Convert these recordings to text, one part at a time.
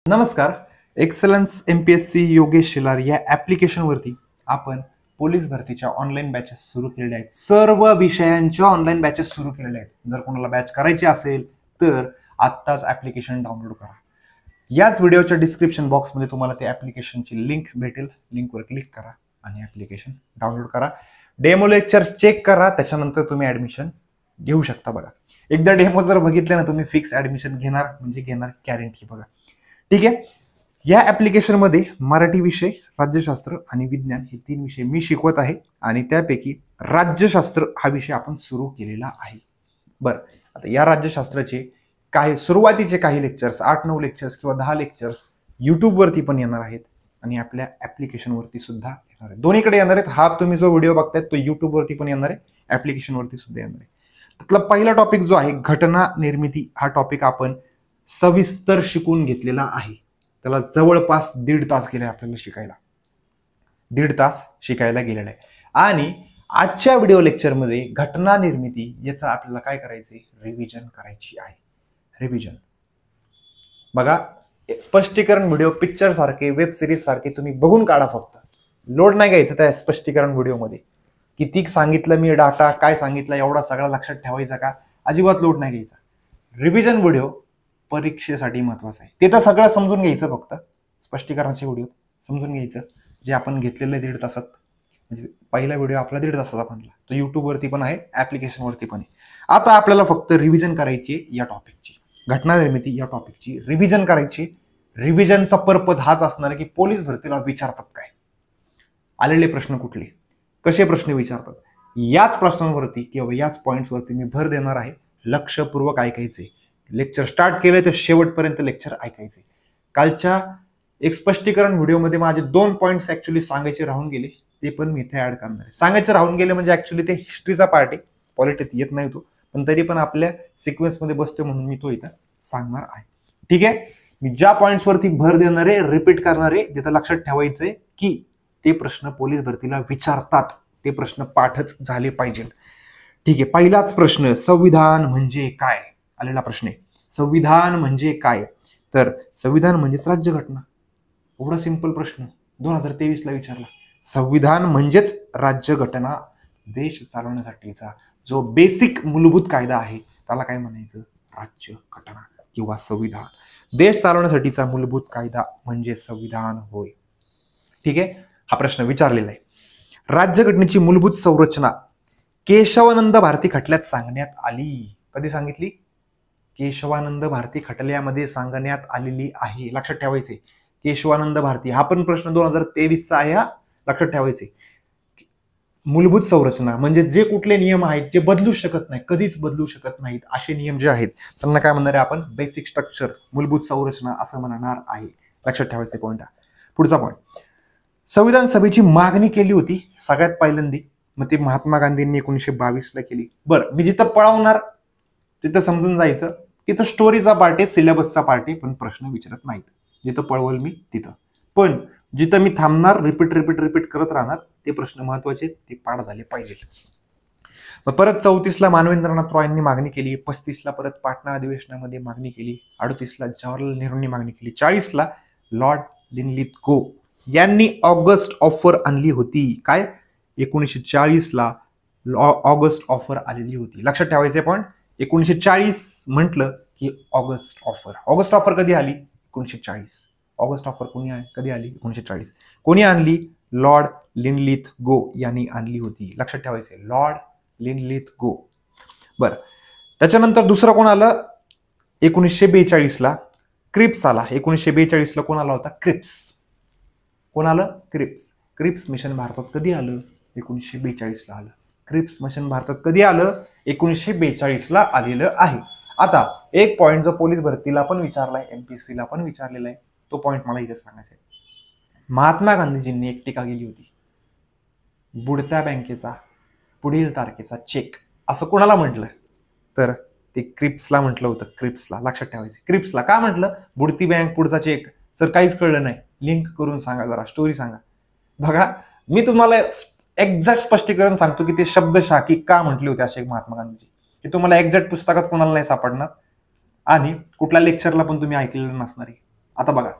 नमस्कार. Excellence MPSC Yogesh शिलार या ऍप्लिकेशनवरती आपण पोलीस भरतीच्या ऑनलाईन बॅचेस सुरू केलेल्या आहेत. सर्व विषयांच्या ऑनलाईन बॅचेस सुरू केलेल्या आहेत. जर कोणाला बॅच करायची असेल तर आत्ताच ऍप्लिकेशन डाउनलोड करा. याच व्हिडिओच्या डिस्क्रिप्शन बॉक्समध्ये तुम्हाला त्या ऍप्लिकेशनची लिंक भेटेल. लिंकवर क्लिक करा आणि ऍप्लिकेशन डाउनलोड करा. डेमो लेक्चर्स चेक करा, त्याच्यानंतर तुम्ही ऍडमिशन घेऊ शकता. बघा, एकदा डेमो जर बघितले ना तुम्ही फिक्स ऍडमिशन घेणार म्हणजे घेणार, गॅरंटी. बघा, ठीक आहे. या ऍप्लिकेशन मध्ये मराठी विषय, राज्यशास्त्र आणि विज्ञान हे 3 विषय मी शिकवत आहे आणि त्यापैकी राज्यशास्त्र हा विषय आपण सुरू केलेला आहे. बरं, आता या राज्यशास्त्राचे काही सुरुवातीचे काही लेक्चर्स, 8-9 लेक्चर्स किंवा 10 लेक्चर्स युट्यूबवरती पण येणार आहेत आणि आपल्या ऍप्लिकेशनवरती सुद्धा येणार आहेत. दोन्हीकडे येणार आहेत. हा तुम्ही जो व्हिडिओ बघताय तो युट्यूबवरती पण येणार आहे, ऍप्लिकेशनवरती सुद्धा येणार आहे. त्यातला पहिला टॉपिक जो आहे घटना निर्मिती, हा टॉपिक आपण सविस्तर शिकून घेतलेला आहे. त्याला जवळपास 1.5 तास गेले आपल्याला शिकायला. 1.5 तास शिकायला गेलेला आहे. आणि आजच्या व्हिडिओ लेक्चरमध्ये घटना निर्मिती याचं आपल्याला काय करायचंय, रिव्हिजन करायची आहे. रिव्हिजन बघा, स्पष्टीकरण व्हिडिओ पिक्चर सारखे, वेब सिरीज सारखे तुम्ही बघून काढा. फक्त लोड नाही घ्यायचं त्या स्पष्टीकरण व्हिडिओमध्ये. किती सांगितलं मी डाटा, काय सांगितलं एवढा सगळा लक्षात ठेवायचा का, अजिबात लोड नाही घ्यायचा. रिव्हिजन व्हिडिओ परीक्षेसाठी महत्वाचं आहे. ते तर सगळं समजून घ्यायचं, फक्त स्पष्टीकरणाचे व्हिडिओ समजून घ्यायचं जे आपण घेतलेलं 1.5 तासात. म्हणजे पहिला व्हिडिओ आपला 1.5 तासाचा बनला, तो युट्यूबवरती पण आहे, ऍप्लिकेशनवरती पण आहे. आता आपल्याला फक्त रिव्हिजन करायची या टॉपिकची, घटना निर्मिती या टॉपिकची रिव्हिजन करायची. रिव्हिजनचा पर्पज हाच असणार आहे की पोलीस भरतीला विचारतात काय, आलेले प्रश्न कुठले, कसे प्रश्न विचारतात, याच प्रश्नांवरती किंवा याच पॉइंट्सवरती मी भर देणार आहे. लक्षपूर्वक ऐकायचे. लेक्चर स्टार्ट केलंय तर शेवटपर्यंत लेक्चर ऐकायचे. कालच्या एक स्पष्टीकरण व्हिडिओमध्ये माझे 2 पॉइंट्स ऍक्च्युली सांगायचे राहून गेले, ते पण मी इथे ऍड करणार आहे. सांगायचे राहून गेले म्हणजे ऍक्च्युली ते हिस्ट्रीचा पार्ट आहे, पॉलिटिक्स येत नाही तो, पण तरी पण आपल्या सिक्वेन्समध्ये बसतो म्हणून मी तो इथं सांगणार आहे. ठीक आहे. मी ज्या पॉइंट्सवरती भर देणार आहे, रिपीट करणार आहे, जिथं लक्षात ठेवायचंय की ते प्रश्न पोलीस भरतीला विचारतात, ते प्रश्न पाठच झाले पाहिजे. ठीक आहे. पहिलाच प्रश्न, संविधान म्हणजे काय, आलेला प्रश्न आहे. संविधान म्हणजे काय, तर संविधान म्हणजेच राज्यघटना. एवढा सिंपल प्रश्न 2023 ला विचारला. संविधान म्हणजेच राज्यघटना. देश चालवण्यासाठीचा जो बेसिक मूलभूत कायदा आहे त्याला काय म्हणायचं, राज्यघटना किंवा संविधान. देश चालवण्यासाठीचा मूलभूत कायदा म्हणजे संविधान होय. ठीक आहे. हा प्रश्न विचारलेला आहे. राज्यघटनेची मूलभूत संरचना केशवानंद भारती खटल्यात सांगण्यात आली. कधी सांगितली, केशवानंद भारती खटल्यामध्ये सांगण्यात आलेली आहे. लक्षात ठेवायचे, केशवानंद भारती हा पण प्रश्न 2023 चा आहे, हा लक्षात ठेवायचे. मूलभूत संरचना म्हणजे जे कुठले नियम आहेत जे बदलू शकत नाही, कधीच बदलू शकत नाहीत, असे नियम जे आहेत त्यांना काय म्हणणार आहे आपण, बेसिक स्ट्रक्चर, मूलभूत संरचना असं म्हणणार आहे. लक्षात ठेवायचे पॉईंट. पुढचा पॉईंट, संविधान सभेची मागणी केली होती सगळ्यात पहिल्यांदा, मग ते महात्मा गांधींनी 1922 ला केली. बरं, मी जिथं पळवणार तिथं समजून जायचं की तो स्टोरीचा पार्ट आहे, सिलेबसचा पार्ट आहे, पण प्रश्न विचारत नाहीत. जिथं पळवल मी तिथं, पण जिथं मी थांबणार, रिपीट करत राहणार, ते प्रश्न महत्वाचे, ते पाठ झाले पाहिजे. मग परत 34 ला मानवेंद्रनाथ रॉयनी मागणी केली, 35 ला परत पाटणा अधिवेशनामध्ये मागणी केली, 38 ला जवाहरलाल नेहरूंनी मागणी केली, 40 ला लॉर्ड लिनलिथगो यांनी ऑगस्ट ऑफर आणली होती. काय, 1940 ला ऑगस्ट ऑफर आलेली होती. लक्षात ठेवायचे पॉईंट, 1940 म्हटलं की ऑगस्ट ऑफर. ऑगस्ट ऑफर कधी आली, 1940. ऑगस्ट ऑफर कधी आली, 1940. कोणी आणली, लॉर्ड लिनलिथगो यांनी आणली होती. लक्षात ठेवायचे, लॉर्ड लिनलिथगो. बरं, त्याच्यानंतर दुसरं कोण आलं, 1942 ला क्रिप्स आला. 1942 ला कोण आला होता, क्रिप्स. कोण आलं, क्रिप्स. क्रिप्स मिशन भारतात कधी आलं, 1942 ला आलं. क्रिप्स मिशन भारतात कधी आलं, 1942 ला आलेलं आहे. आता एक पॉइंट जो पोलीस भरतीला पण विचारलाय, MPSC ला पण विचारलेला आहे, तो पॉइंट मला इथे सांगायचा आहे. महात्मा गांधीजींनी एक टीका केली होती, बुडत्या बँकेचा पुढील तारखेचा चेक, असं कोणाला म्हटलं, तर ते क्रिप्सला म्हटलं होतं. क्रिप्सला. लक्षात ठेवायचे, क्रिप्सला का म्हटलं, बुडती बँक, पुढचा चेक. सर काहीच कळलं नाही, लिंक करून सांगा, जरा स्टोरी सांगा. बघा, मी तुम्हाला एक्झॅक्ट स्पष्टीकरण सांगतो की ते शब्दशाखी का म्हटले होते असे महात्मा गांधीजी, की तुम्हाला एक्झॅक्ट पुस्तकात कोणाला नाही सापडणार आणि कुठल्या लेक्चरला पण तुम्ही ऐकलेलं नसणार आहे. आता बघा,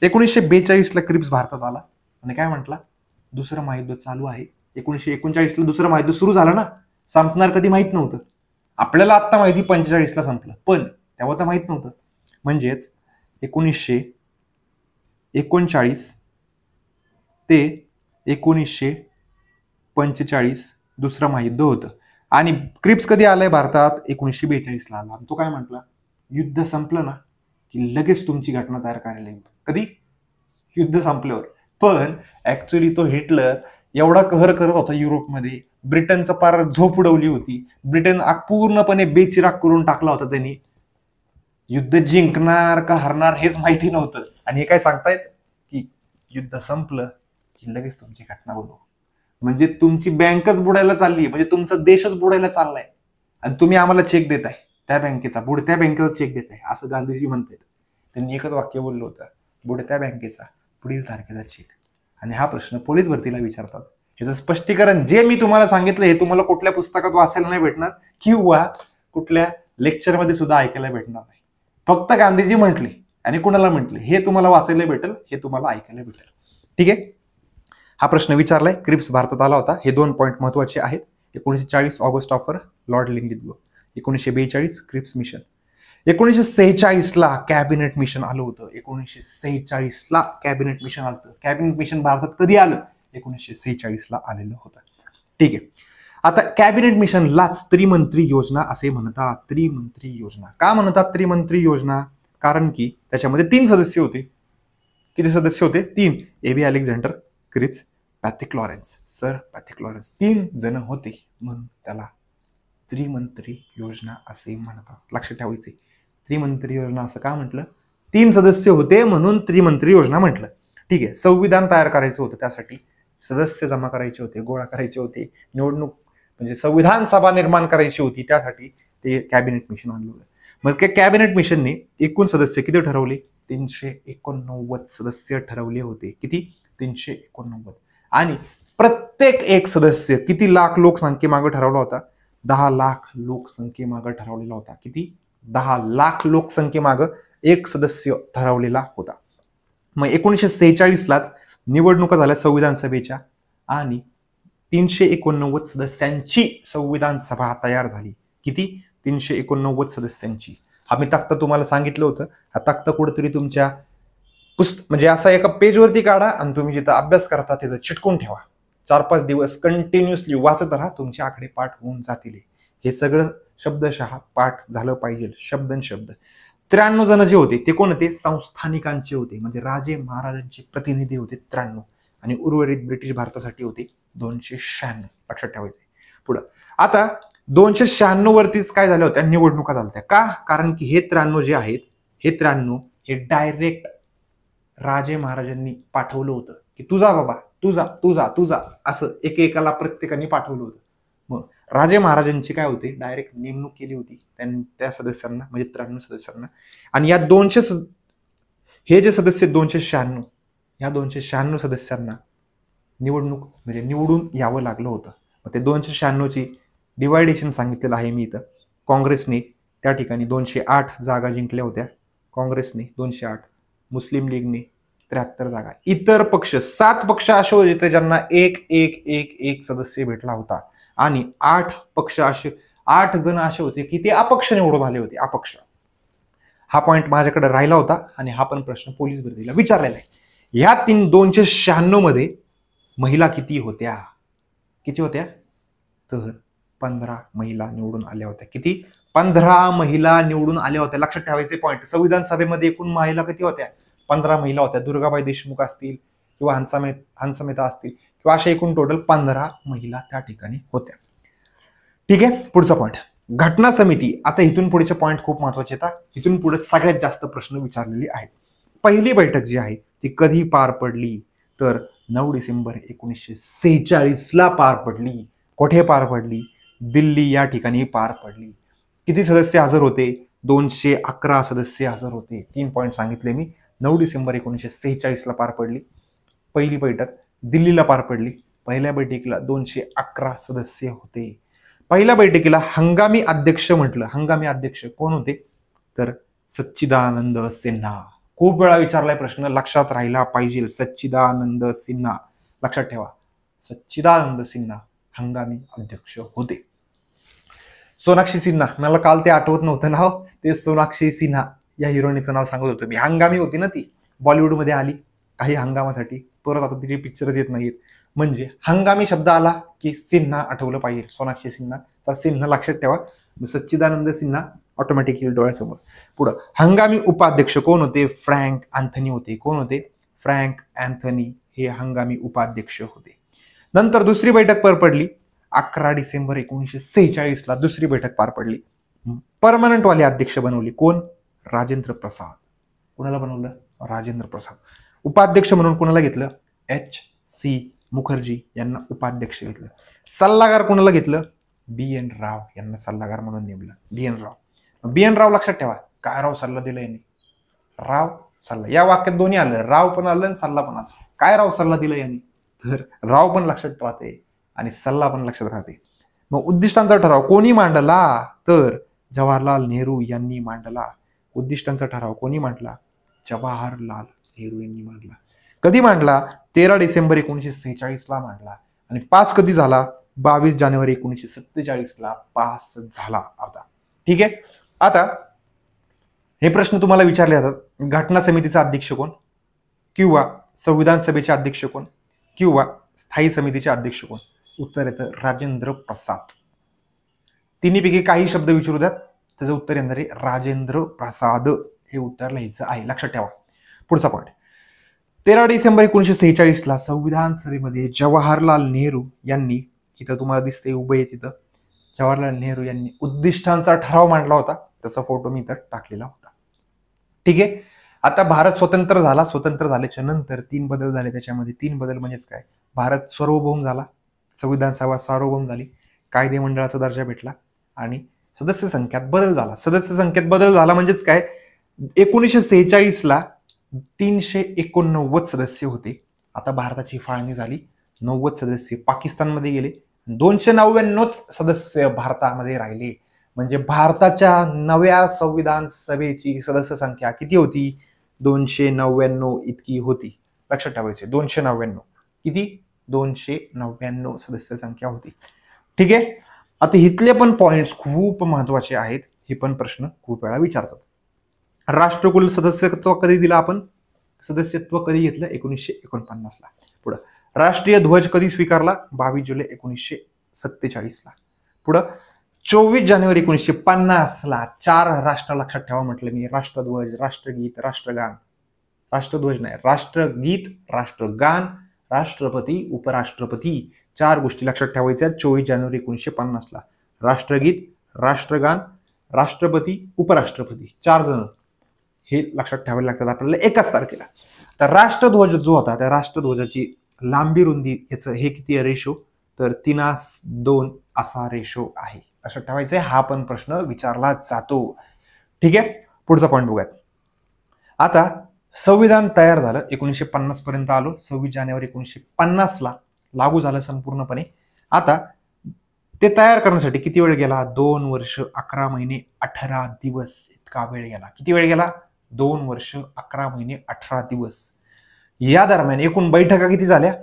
1942ला क्रिप्स भारतात आला आणि काय म्हटला, दुसरं महायुद्ध चालू आहे. 1939ला दुसरं महायुद्ध सुरू झालं ना, संपणार कधी माहित नव्हतं. आपल्याला आत्ता माहिती 45ला संपलं, पण तेव्हा तर माहित नव्हतं. म्हणजेच 1939 ते 1945 दुसरं महायुद्ध होतं. आणि क्रिप्स कधी आलाय भारतात, 1942ला आला. तो काय म्हटला, युद्ध संपलं ना की लगेच तुमची घटना तयार करायला येईल. कधी, युद्ध संपल्यावर. पण ऍक्च्युली तो हिटलर एवढा कहर करत होता युरोपमध्ये, ब्रिटनचं पार झोप उडवली होती, ब्रिटन पूर्णपणे बेचिराग करून टाकला होता त्यांनी. युद्ध जिंकणार का हरणार हेच माहिती नव्हतं. आणि हे काय सांगतायत की युद्ध संपलं की लगेच तुमची घटना बनवू. म्हणजे तुमची बँकच बुडायला चालली, म्हणजे तुमचा देशच बुडायला चाललाय आणि तुम्ही आम्हाला चेक देताय त्या बँकेचा, बुडत्या बँकेचा चेक देताय, असं गांधीजी म्हणतात. त्यांनी एकच वाक्य बोललं होतं, बुडत्या बँकेचा पुढील तारखेचा चेक. आणि हा प्रश्न पोलीस भरतीला विचारतात. ह्याचं स्पष्टीकरण जे मी तुम्हाला सांगितलं हे तुम्हाला कुठल्या पुस्तकात वाचायला नाही भेटणार किंवा कुठल्या लेक्चरमध्ये सुद्धा ऐकायला भेटणार नाही. फक्त गांधीजी म्हटली आणि कुणाला म्हटले हे तुम्हाला वाचायला भेटेल, हे तुम्हाला ऐकायला भेटेल. ठीक आहे, हा प्रश्न विचारलाय. क्रिप्स भारतात आला होता, हे 2 पॉईंट महत्वाचे आहेत. 1940 ऑगस्ट ऑफर लॉर्ड लिंडित्व. 1942 क्रिप्स मिशन. 1946ला कॅबिनेट मिशन आलं होतं. 1946ला कॅबिनेट मिशन आलं होतं. कॅबिनेट मिशन भारतात कधी आलं, 1946ला आलेलं होतं. ठीक आहे, आता कॅबिनेट मिशनलाच त्रिमंत्री योजना असे म्हणतात. त्रिमंत्री योजना का म्हणतात त्रिमंत्री योजना, कारण की त्याच्यामध्ये 3 सदस्य होते. किती सदस्य होते, 3. AB Alexander, Cripps, Pethick Lawrence. Sir Pethick Lawrence 3 जण होते, म्हणून त्याला त्रिमंत्री योजना असे म्हणतात. लक्षात ठेवायचे, त्रिमंत्री योजना असं का म्हटलं, 3 सदस्य होते म्हणून त्रिमंत्री योजना म्हटलं. ठीक आहे, संविधान तयार करायचं होतं, त्यासाठी सदस्य जमा करायचे होते, गोळा करायचे होते, निवडणूक म्हणजे संविधान सभा निर्माण करायची होती, त्यासाठी ते कॅबिनेट मिशन आणलं होतं. मग त्या कॅबिनेट मिशनने एकूण सदस्य किती ठरवले, 389 सदस्य ठरवले होते. किती, 389. आणि प्रत्येक एक सदस्य किती लाख लोकसंख्येमागे ठरवला होता, 10 लाख लोकसंख्येमागे ठरवलेला होता. किती, 10 लाख लोकसंख्येमागे एक सदस्य ठरवलेला होता. मग 1946लाच निवडणुका झाल्या संविधान सभेच्या आणि 389 सदस्यांची संविधान सभा तयार झाली. किती, 389 सदस्यांची. हा मी तक्ता तुम्हाला सांगितलं होतं. हा तक्ता कुठेतरी तुमच्या म्हणजे असा एका पेजवरती काढा आणि तुम्ही जिथं अभ्यास करता तिथं चिटकून ठेवा. 4-5 दिवस कंटिन्युअसली वाचत राहा, तुमचे आकडे पाठ होऊन जातील. हे सगळं शब्दशः पाठ झालं पाहिजे, शब्दन शब्द. 93 जण जे होते ते कोण होते, संस्थानिकांचे होते, म्हणजे राजे महाराजांचे प्रतिनिधी होते 93. आणि उर्वरित ब्रिटिश भारतासाठी होते 296. लक्षात ठेवायचे. पुढं आता 296 वरतीच काय झाल्या होत्या, निवडणुका झाल्या. का, कारण की हे 93 जे आहेत, हे 93 हे डायरेक्ट राजे महाराजांनी पाठवलं होतं की तुझा बाबा, तुझा तुझा तुझा असं एकेकाला प्रत्येकाने पाठवलं होतं. मग राजे महाराजांची काय होते, डायरेक्ट नेमणूक केली होती त्या सदस्यांना, म्हणजे 93 सदस्यांना. आणि या 200 हे जे सदस्य 296, या 296 सदस्यांना निवडणूक म्हणजे निवडून यावं लागलं होतं. मग ते 296ची डिवायडेशन सांगितलेलं आहे मी इथं. काँग्रेसने त्या ठिकाणी 208 जागा जिंकल्या होत्या, काँग्रेसने 208, मुस्लिम लीगने 73 जागा. इतर पक्ष 7 पक्ष असे होते ज्यांना एक सदस्य भेटला होता. आणि 8 पक्ष असे, 8 जण असे होते की ते अपक्ष निवडून आले होते, अपक्ष. हा पॉइंट माझ्याकडे राहिला होता आणि हा पण प्रश्न पोलीस भरतीला विचारलेला आहे. ह्या 296 मध्ये महिला किती होत्या, किती होत्या, तर 15 महिला निवडून आल्या होत्या. किती, 15 महिला निवडून आल्या होत्या. लक्षात ठेवायचे पॉइंट. संविधान सभेमध्ये एकूण महिला किती होत्या, 15 महिला होत्या. दुर्गाबाई देशमुख असतील किंवा हंसा मेहता असतील किंवा अशा एकूण टोटल 15 महिला त्या ठिकाणी होत्या. ठीक आहे, पुढचा पॉइंट, घटना समिती. आता इथून पुढचे पॉइंट खूप महत्वाचे येतात. इथून पुढे सगळ्यात जास्त प्रश्न विचारलेले आहेत. पहिली बैठक जी आहे ती कधी पार पडली, तर 9 डिसेंबर 1946ला पार पडली. कुठे पार पडली, दिल्ली या ठिकाणी पार पडली. किती सदस्य हजर होते, 211 सदस्य हजर होते. 3 पॉइंट सांगितले मी. 9 डिसेंबर 1946ला पार पडली पहिली बैठक, दिल्लीला पार पडली. पहिल्या बैठकीला 211 सदस्य होते. पहिल्या बैठकीला हंगामी अध्यक्ष म्हटलं. हंगामी अध्यक्ष कोण होते, तर सच्चिदानंद सिन्हा. खूप वेळा विचारलाय प्रश्न, लक्षात राहिला पाहिजे. सच्चिदानंद सिन्हा, लक्षात ठेवा, सच्चिदानंद सिन्हा हंगामी अध्यक्ष होते. सोनाक्षी सिन्हा, मला काल ते आठवत नव्हतं नाव, ते सोनाक्षी सिन्हा या हिरोईनचं नाव सांगत होतं मी. हंगामी होती ना ती, बॉलिवूडमध्ये आली काही हंगामासाठी, परत आता तिचे पिक्चरच येत नाहीत. म्हणजे हंगामी शब्द आला की सिन्हा आठवलं पाहिजे. सोनाक्षी सिन्हाचा सिन्हा लक्षात ठेवा. सच्चिदानंद सिन्हा ऑटोमॅटिक येईल डोळ्यासमोर. पुढं हंगामी उपाध्यक्ष कोण होते? फ्रँक अँथनी होते. कोण होते? फ्रँक अँथनी हे हंगामी उपाध्यक्ष होते. नंतर दुसरी बैठक पार पडली 11 डिसेंबर 1946ला. दुसरी बैठक पार पडली. परमनंट वाले अध्यक्ष बनवले कोण? राजेंद्र प्रसाद. कोणाला बनवलं? राजेंद्र प्रसाद. उपाध्यक्ष म्हणून कोणाला घेतलं? H.C. मुखर्जी यांना उपाध्यक्ष घेतलं. सल्लागार कोणाला घेतलं? B.N. राव यांना सल्लागार म्हणून नेमलं. B.N. राव. B.N. राव लक्षात ठेवा. काय राव सल्ला दिला यांनी? राव सल्ला, या वाक्यात दोन्ही आलं, राव पण आलं आणि सल्ला पण आलं. काय राव सल्ला दिला यांनी? तर राव पण लक्षात राहते आणि सल्ला पण लक्षात राहते. मग उद्दिष्टांचा ठराव कोणी मांडला? तर जवाहरलाल नेहरू यांनी मांडला. उद्दिष्टांचा ठराव कोणी मांडला? जवाहरलाल नेहरू यांनी मांडला. कधी मांडला? 13 डिसेंबर 1946ला मांडला. आणि पास कधी झाला? 22 जानेवारी 1947ला पास झाला होता. ठीक आहे. आता हे प्रश्न तुम्हाला विचारले जातात, घटना समितीचा अध्यक्ष कोण, किंवा संविधान सभेचे अध्यक्ष कोण, किंवा स्थायी समितीचे अध्यक्ष कोण? उत्तर येतं राजेंद्र प्रसाद. तिन्हीपैकी काही शब्द विचारू द्यात, त्याचं उत्तर येणार आहे राजेंद्र प्रसाद. हे उत्तर लिहायचं आहे, लक्षात ठेवा. पुढचा पॉईंट, 13 डिसेंबर 1946ला संविधान सभेमध्ये जवाहरलाल नेहरू यांनी, इथं तुम्हाला दिसतंय उभं आहे तिथं, जवाहरलाल नेहरू यांनी उद्दिष्टांचा ठराव मांडला होता. त्याचा फोटो मी इथं टाकलेला होता. ठीक आहे. आता भारत स्वतंत्र झाला. स्वतंत्र झाल्याच्या नंतर 3 बदल झाले. त्याच्यामध्ये 3 बदल म्हणजेच काय? भारत सार्वभौम झाला, संविधान सभा सार्वभौम झाली, कायदे मंडळाचा दर्जा भेटला आणि सदस्य संख्येत बदल झाला. सदस्य संख्येत बदल झाला म्हणजेच काय? 1946ला 389 सदस्य होते. आता भारताची फाळणी झाली, 90 सदस्य पाकिस्तानमध्ये गेले, 299 सदस्य भारतामध्ये राहिले. म्हणजे भारताच्या नव्या संविधान सभेची सदस्य संख्या किती होती? 299 इतकी होती. लक्षात ठेवायचे, 299 किती? 299 सदस्य संख्या होती. ठीक आहे. आता इथले पण पॉइंट्स खूप महत्वाचे आहेत. हे पण प्रश्न खूप वेळा विचारतात. राष्ट्रकुल सदस्यत्व कधी दिलं आपण? सदस्यत्व कधी घेतलं? 1949ला. पुढं राष्ट्रीय ध्वज कधी स्वीकारला? 22 जुलै 1947ला. पुढं 24 जानेवारी 1950ला 4 राष्ट्र लक्षात ठेवा म्हटलं मी. राष्ट्रध्वज, राष्ट्रगीत, राष्ट्रगान, राष्ट्रध्वज नाही, राष्ट्रगीत, राष्ट्रगान, राष्ट्रपती, उपराष्ट्रपती, 4 गोष्टी लक्षात ठेवायच्या. 24 जानेवारी 1950ला राष्ट्रगीत, राष्ट्रगान, राष्ट्रपती, उपराष्ट्रपती, 4 जण हे लक्षात ठेवायला लागतात आपल्याला एकाच तारखेला. तर राष्ट्रध्वज जो होता, त्या राष्ट्रध्वजाची लांबी रुंदी याचं हे किती आहे रेशो? तर 3:2 असा रेशो आहे. लक्षात ठेवायचंय. हा पण प्रश्न विचारला जातो. ठीक आहे. पुढचा पॉईंट बघूयात. आता संविधान तयार झालं, 1950 पर्यंत आलो. 26 जानेवारी 1950ला लागू झालं संपूर्णपणे. आता ते तयार करण्यासाठी किती वेळ गेला? 2 वर्ष 11 महिने 18 दिवस इतका वेळ गेला. किती वेळ गेला? 2 वर्ष 11 महिने 18 दिवस. या दरम्यान एकूण बैठका किती झाल्या?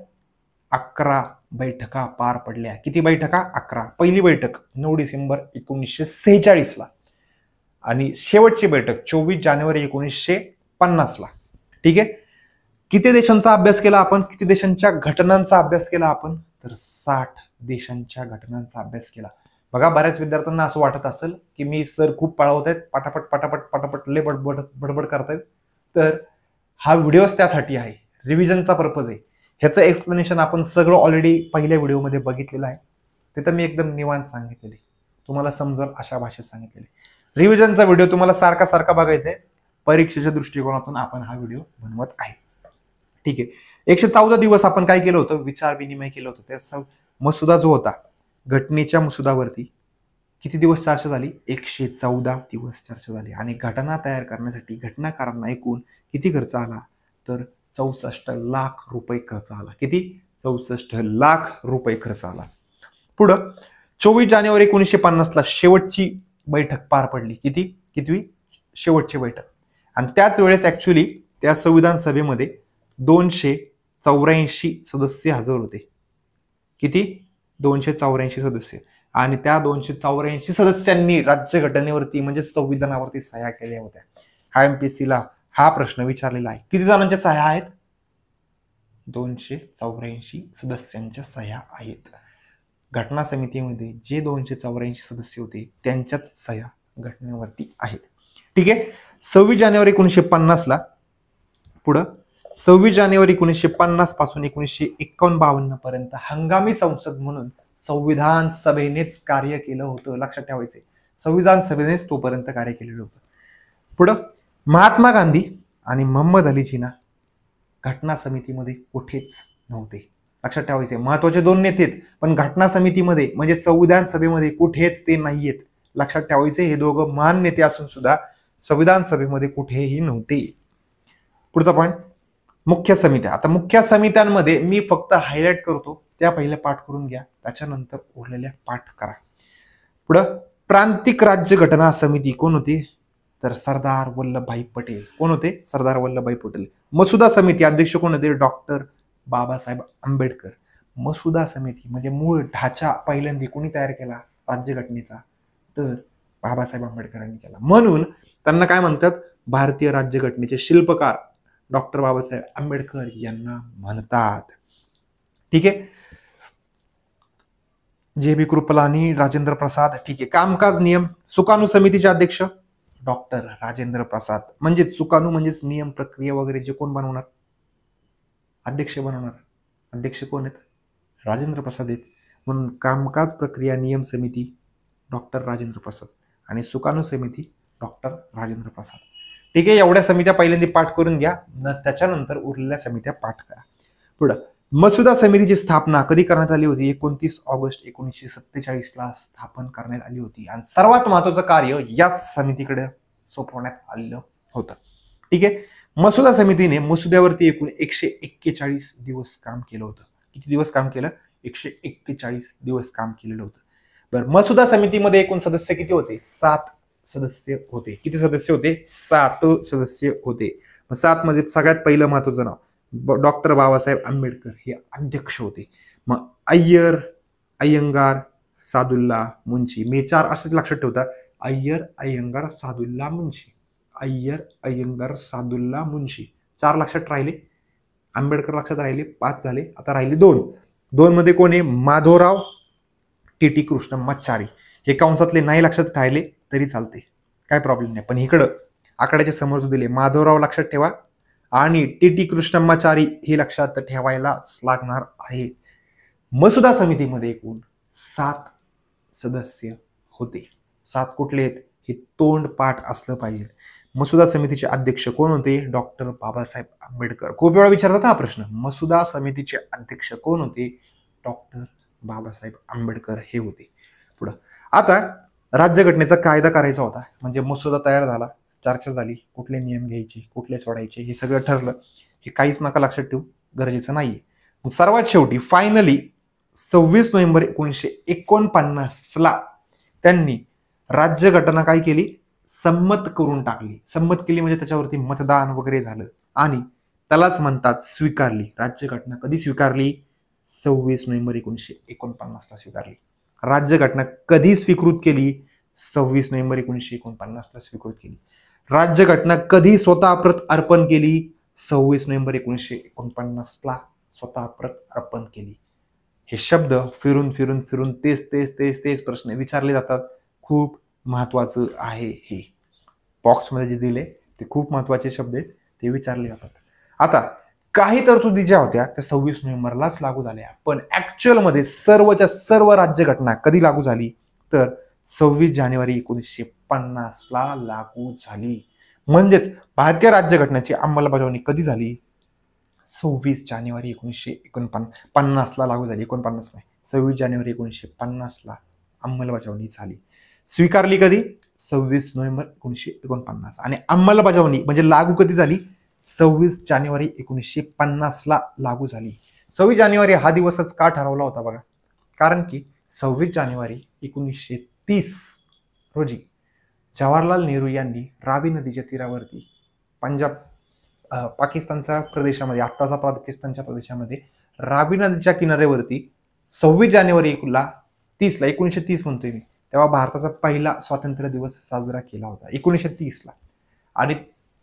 11 बैठका पार पडल्या. किती बैठका? 11. पहिली बैठक 9 डिसेंबर 1946ला आणि शेवटची बैठक 24 जानेवारी 1950ला. ठीक आहे. किती देशांचा अभ्यास केला आपण? किती देशांच्या घटनांचा अभ्यास केला आपण? तर 60 देशांच्या घटनांचा अभ्यास केला. बघा, बऱ्याच विद्यार्थ्यांना असं वाटत असेल की मी सर खूप पळवत आहेत, पटापट पटापट पटापट लय बडबड करतायत. तर हा व्हिडिओच त्यासाठी आहे, रिव्हिजनचा पर्पज आहे. ह्याचं एक्सप्लेनेशन आपण सगळं ऑलरेडी पहिल्या व्हिडिओमध्ये बघितलेलं आहे. तिथं मी एकदम निवांत सांगितलेले, तुम्हाला समजेल अशा भाषेत सांगितलेले. रिव्हिजनचा व्हिडिओ तुम्हाला सारखा सारखा बघायचा आहे. परीक्षेच्या दृष्टिकोनातून आपण हा व्हिडिओ बनवत आहे. ठीक आहे. 114 दिवस आपण काय केलं होतं? विचार विनिमय केलं होतं. त्याचा मसुदा जो होता, घटनेच्या मसुदावरती किती दिवस चर्चा झाली? 114 दिवस चर्चा झाली. आणि घटना तयार करण्यासाठी घटनाकारांना एकूण किती खर्च आला? तर 64 लाख रुपये खर्च आला. किती? 64 लाख रुपये खर्च आला. पुढं 24 जानेवारी 1950ला शेवटची बैठक पार पडली. कितवी? शेवटची बैठक. आणि त्याच वेळेस ऍक्च्युली त्या संविधान सभेमध्ये 284 सदस्य हजर होते. किती? 284 सदस्य. आणि त्या 284 सदस्यांनी राज्यघटनेवरती म्हणजे संविधानावरती सह्या केल्या होत्या. हा MPSC ला हा प्रश्न विचारलेला आहे. किती जणांच्या सह्या आहेत? 284 सदस्यांच्या सह्या आहेत. घटना समितीमध्ये जे 284 सदस्य होते त्यांच्याच सह्या घटनेवरती आहेत. ठीक आहे. 26 जानेवारी 1950 पुढं 26 जानेवारी 1950 पासून 1951-52 पर्यंत हंगामी संसद म्हणून संविधान सभेनेच कार्य केलं होतं. लक्षात ठेवायचंय, संविधान सभेनेच तोपर्यंत कार्य केलेलं होतं. पुढं महात्मा गांधी आणि मोहम्मद अली जिना घटना समितीमध्ये कुठेच नव्हते. लक्षात ठेवायचे, महत्वाचे 2 नेते आहेत, पण घटना समितीमध्ये म्हणजे संविधान सभेमध्ये कुठेच ते नाहीयेत. लक्षात ठेवायचे, हे दोघं महान नेते असून सुद्धा संविधान सभेमध्ये कुठेही नव्हते. पुढचा पॉईंट, मुख्य समित्या. आता मुख्य समित्यांमध्ये मी फक्त हायलाइट करतो, त्या पहिले पाठ करून घ्या, त्याच्यानंतर उरलेल्या पाठ करा. पुढं प्रांतिक राज्य घटना समिती कोण होती? तर सरदार वल्लभभाई पटेल. कोण होते? सरदार वल्लभभाई पटेल. मसुदा समिती अध्यक्ष कोण होते? डॉक्टर बाबासाहेब आंबेडकर. मसुदा समिती म्हणजे मूळ ढाचा पहिल्यांदा कोणी तयार केला राज्यघटनेचा? तर बाबासाहेब आंबेडकरांनी केला. म्हणून त्यांना काय म्हणतात? भारतीय राज्यघटनेचे शिल्पकार डॉक्टर बाबासाहेब आंबेडकर यांना म्हणतात. ठीक आहे. JB कृपलानी, राजेंद्र प्रसाद. ठीक आहे. कामकाज नियम सुकाणू समितीचे अध्यक्ष डॉक्टर राजेंद्र प्रसाद. म्हणजेच सुकाणू म्हणजेच नियम प्रक्रिया वगैरे जे कोण बनवणार? अध्यक्ष बनवणार. अध्यक्ष कोण आहेत? राजेंद्र प्रसाद आहेत. म्हणून कामकाज प्रक्रिया नियम समिती डॉक्टर राजेंद्र प्रसाद आणि सुकाणू समिती डॉक्टर राजेंद्र प्रसाद. ठीक आहे. एवढ्या समित्या पहिल्यांदा पाठ करून घ्या, त्याच्यानंतर उरलेल्या समित्या पाठ करा. पुढं मसुदा समितीची स्थापना कधी करण्यात आली होती? 29 ऑगस्ट 1947 ला स्थापन करण्यात आली होती. आणि सर्वात महत्वाचं कार्य याच समितीकडे सोपवण्यात आलेलं होतं. ठीक आहे. मसुदा समितीने मसुद्यावरती एकूण 141 दिवस काम केलं होतं. किती दिवस काम केलं? 141 दिवस काम केलेलं होतं. बरं, मसुदा समितीमध्ये एकूण सदस्य किती होते? 7 सदस्य होते. किती सदस्य होते? 7 सदस्य होते. 7 मध्ये सगळ्यात पहिलं महत्वाचं नाव डॉक्टर बाबासाहेब आंबेडकर हे अध्यक्ष होते. मग अय्यर, सादुल्ला, मुंशी. मी 4 असेच लक्षात ठेवता. अय्यर, सादुल्ला, मुंशी. अय्यर, सादुल्ला, मुंशी. 4 लक्षात राहिले. आंबेडकर लक्षात राहिले. 5 झाले. आता राहिले 2 मध्ये कोण आहे? माधवराव TT कृष्णमाचारी. हे कंसातले नाही लक्षात राहिले तरी चालते, काय प्रॉब्लेम नाही. पण इकडं आकड्याच्या समोर जो दिले माधवराव लक्षात ठेवा आणि TT कृष्णमाचारी हे लक्षात ठेवायलाच लागणार आहे. मसुदा समितीमध्ये एकूण 7 सदस्य होते. 7 कुठले आहेत? हे तोंड पाठ असलं पाहिजे. मसुदा समितीचे अध्यक्ष कोण होते? डॉक्टर बाबासाहेब आंबेडकर. खूप वेळा विचारतात हा प्रश्न. मसुदा समितीचे अध्यक्ष कोण होते? डॉक्टर बाबासाहेब आंबेडकर हे होते. पुढं आता राज्यघटनेचा कायदा करायचा होता, म्हणजे मसुदा तयार झाला, चर्चा झाली, कुठले नियम घ्यायचे, कुठले सोडायचे, हे सगळं ठरलं. हे काहीच नका लक्षात ठेवू, गरजेचं नाहीये. मग सर्वात शेवटी फायनली 26 नोव्हेंबर 1949 ला त्यांनी राज्यघटना काय केली? संमत करून टाकली. संमत केली म्हणजे त्याच्यावरती मतदान वगैरे झालं आणि त्यालाच म्हणतात स्वीकारली. राज्यघटना कधी स्वीकारली? 26 नोव्हेंबर 1949 ला स्वीकारली. राज्यघटना कधी स्वीकृत केली? 26 नोव्हेंबर 1949 ला स्वीकृत केली. राज्यघटना कधी स्वतः प्रत अर्पण केली? 26 नोव्हेंबर 1949 ला स्वतः प्रत अर्पण केली. हे शब्द फिरून फिरून फिरून तेच प्रश्न विचारले जातात. खूप महत्वाचं आहे हे. बॉक्समध्ये जे दिले ते खूप महत्वाचे शब्द आहेत, ते विचारले जातात. आता काही तरतुदी ज्या होत्या त्या 26 नोव्हेंबरलाच लागू झाल्या, पण ऍक्च्युअल मध्ये सर्वच्या सर्व राज्यघटना कधी लागू झाली? तर 26 जानेवारी 1950 ला लागू झाली. म्हणजेच भारतीय राज्यघटनेची अंमलबजावणी कधी झाली? 26 जानेवारी 1949 ला लागू झाली. 49 नाही, 26 जानेवारी 1950 ला अंमलबजावणी झाली. स्वीकारली कधी? 26 नोव्हेंबर 1949. आणि अंमलबजावणी म्हणजे लागू कधी झाली? 26 जानेवारी 1950 ला लागू झाली. 26 जानेवारी हा दिवसच का ठरवला होता बघा? कारण की 26 जानेवारी 1930 रोजी जवाहरलाल नेहरू यांनी रावी नदीच्या तीरावरती पंजाब पाकिस्तानच्या प्रदेशामध्ये, आत्ताचा पाकिस्तानच्या प्रदेशामध्ये रावी नदीच्या किनाऱ्यावरती 26 जानेवारी 1930 म्हणतोय मी, तेव्हा भारताचा पहिला स्वातंत्र्य दिवस साजरा केला होता 1930ला. आणि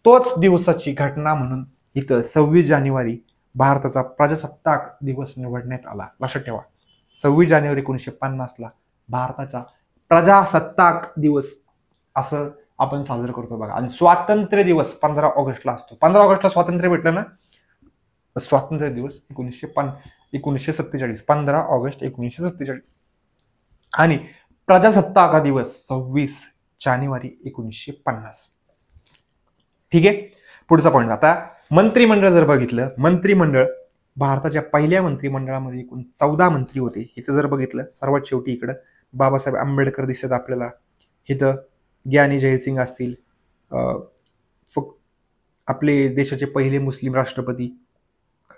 तोच दिवसाची घटना म्हणून इथं 26 जानेवारी भारताचा प्रजासत्ताक दिवस निवडण्यात आला. लक्षात ठेवा, 26 जानेवारी 1950ला भारताचा प्रजासत्ताक दिवस असं आपण साजरा करतो बघा. आणि स्वातंत्र्य दिवस 15 ऑगस्टला असतो. 15 ऑगस्टला स्वातंत्र्य भेटलं ना, स्वातंत्र्य दिवस 1947, 15 ऑगस्ट 1947. आणि प्रजासत्ताक दिवस 26 जानेवारी 1950. ठीक आहे. पुढचा पॉईंट. आता मंत्रिमंडळ जर बघितलं, मंत्रिमंडळ भारताच्या पहिल्या मंत्रिमंडळामध्ये एकूण 14 मंत्री होते. इथं जर बघितलं सर्वात शेवटी इकडं बाबासाहेब आंबेडकर दिसतात आपल्याला, इथं ज्ञानी जयसिंग असतील, आपले देशाचे पहिले मुस्लिम राष्ट्रपती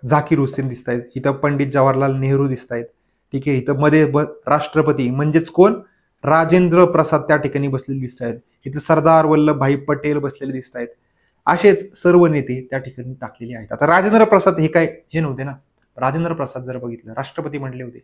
झाकीर हुसेन दिसत आहेत, इथं पंडित जवाहरलाल नेहरू दिसत आहेत. ठीक आहे. इथं मध्ये राष्ट्रपती म्हणजेच कोण, राजेंद्र प्रसाद त्या ठिकाणी बसलेले दिसत आहेत. इथं सरदार वल्लभभाई पटेल बसलेले दिसत आहेत. असेच सर्व नेते त्या ठिकाणी टाकलेले आहेत. आता राजेंद्र प्रसाद हे नव्हते ना, राजेंद्र प्रसाद जर बघितलं राष्ट्रपती म्हणले होते,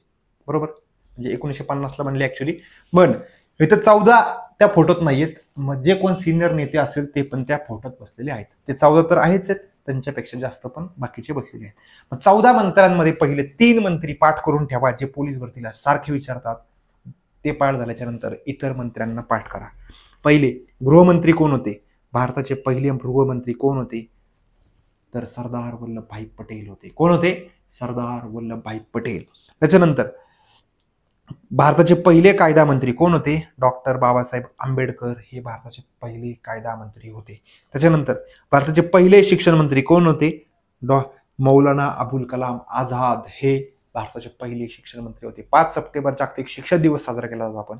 बरोबर, म्हणजे 1950ला म्हणले ऍक्च्युली. पण इथं 14 त्या फोटोत नाहीयेत. मग जे कोण सिनियर नेते असेल ते पण त्या फोटोत बसलेले आहेत. ते 14 तर आहेच आहेत, त्यांच्यापेक्षा जास्त पण बाकीचे बसलेले आहेत. मग 14 मंत्र्यांमध्ये पहिले 3 मंत्री पाठ करून ठेवा, जे पोलीस भरतीला सारखे विचारतात. ते पाठ झाल्याच्या नंतर इतर मंत्र्यांना पाठ करा. पहिले गृहमंत्री कोण होते, भारताचे पहिले गृहमंत्री कोण होते, तर सरदार वल्लभभाई पटेल होते. कोण होते, सरदार वल्लभभाई पटेल. त्याच्यानंतर भारताचे पहिले कायदा मंत्री कोण होते, डॉक्टर बाबासाहेब आंबेडकर हे भारताचे पहिले कायदा मंत्री होते. त्याच्यानंतर भारताचे पहिले शिक्षण मंत्री कोण होते, मौलाना अबुल कलाम आझाद हे भारताचे पहिले शिक्षण मंत्री होते. 5 सप्टेंबर जागतिक शिक्षक दिवस साजरा केला जातो आपण.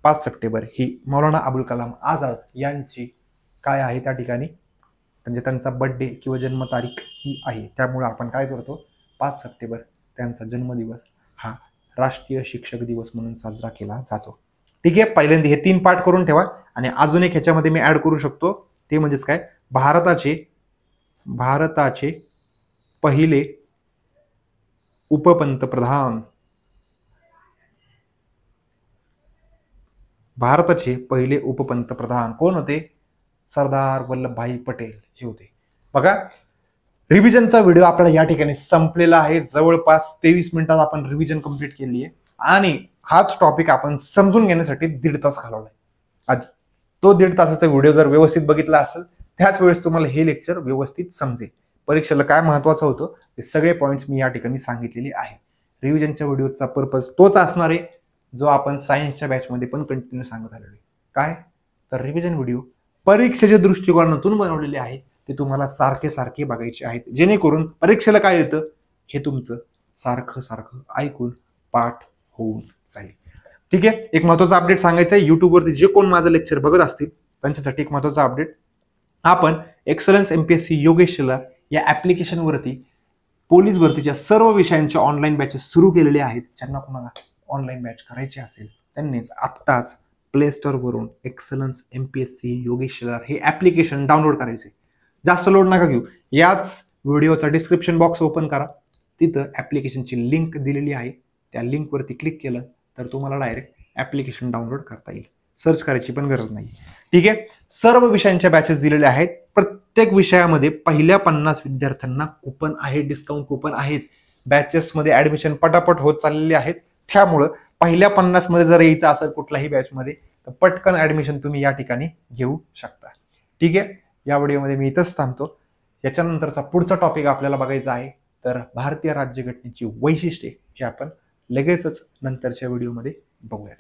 5 सप्टेंबर ही मौलाना अबुल कलाम आझाद यांची काय आहे त्या ठिकाणी, म्हणजे त्यांचा बर्थडे किंवा जन्मतारीख ही आहे. त्यामुळे आपण काय करतो, 5 सप्टेंबर त्यांचा जन्मदिवस हा राष्ट्रीय शिक्षक दिवस म्हणून साजरा केला जातो. ठीक आहे. पहिल्यांदा हे 3 पाठ करून ठेवा. आणि अजून एक ह्याच्यामध्ये मी ऍड करू शकतो, ते म्हणजेच काय, भारताचे पहिले उपपंतप्रधान, भारताचे पहिले उपपंतप्रधान कोण होते, सरदार वल्लभभाई पटेल हे होते. बघा, रिव्हिजनचा व्हिडिओ आपल्याला या ठिकाणी संपलेला आहे. जवळपास 23 मिनिटात आपण रिव्हिजन कंप्लीट केली आहे. आणि हाच टॉपिक आपण समजून घेण्यासाठी 1.5 तास घालवलाय. आधी तो 1.5 तासाचा व्हिडिओ जर व्यवस्थित बघितला असेल, त्याच वेळेस तुम्हाला हे लेक्चर व्यवस्थित समजेल. परीक्षेला काय महत्वाचं होतं ते सगळे पॉईंट्स मी या ठिकाणी सांगितलेले आहे. रिव्हिजनच्या व्हिडिओचा पर्पज तोच असणार आहे जो आपण सायन्सच्या बॅचमध्ये पण कंटिन्यू सांगत आलेलो आहे. काय, तर रिव्हिजन व्हिडिओ परीक्षेच्या दृष्टिकोनातून बनवलेले आहे. ते तुम्हाला सारखे बघायचे आहेत, जेणेकरून परीक्षेला काय येतं हे तुमचं सारखं ऐकून पाठ होऊन जाईल. ठीक आहे. एक महत्वाचा अपडेट सांगायचा आहे, युट्यूबवरती जे कोण माझं लेक्चर बघत असतील त्यांच्यासाठी एक महत्वाचा अपडेट. आपण एक्सलन्स एमपीएससी योगेश शिलार या ऍप्लिकेशनवरती पोलीस भरतीच्या सर्व विषयांच्या ऑनलाईन बॅचेस सुरू केलेले आहेत. ज्यांना कोणाला ऑनलाईन बॅच करायची असेल त्यांनीच आत्ताच प्ले स्टोर वरून एक्सलन्स एमपीएससी योगेश शिलार हे ऍप्लिकेशन डाउनलोड करायचे. जास्त लोड नका घेऊ. याच व्हिडिओचा डिस्क्रिप्शन बॉक्स ओपन करा, तिथं ऍप्लिकेशनची लिंक दिलेली आहे. त्या लिंकवरती क्लिक केलं तर तुम्हाला डायरेक्ट ऍप्लिकेशन डाउनलोड करता येईल. सर्च करायची पण गरज नाही. ठीक आहे. सर्व विषयांच्या बॅचेस दिलेल्या आहेत. प्रत्येक विषयामध्ये पहिल्या 50 विद्यार्थ्यांना कुपन आहे, डिस्काउंट कुपन आहेत. बॅचेसमध्ये ऍडमिशन पटापट होत चाललेले आहेत. त्यामुळं पहिल्या 50 मध्ये जर यायचं असेल कुठल्याही बॅचमध्ये तर पटकन ऍडमिशन तुम्ही या ठिकाणी घेऊ शकता. ठीक आहे. या व्हिडिओमध्ये मी इथंच थांबतो. याच्यानंतरचा पुढचा टॉपिक आपल्याला बघायचा आहे, तर भारतीय राज्यघटनेची वैशिष्ट्ये हे आपण लगेचच नंतरच्या व्हिडिओमध्ये बघूयात.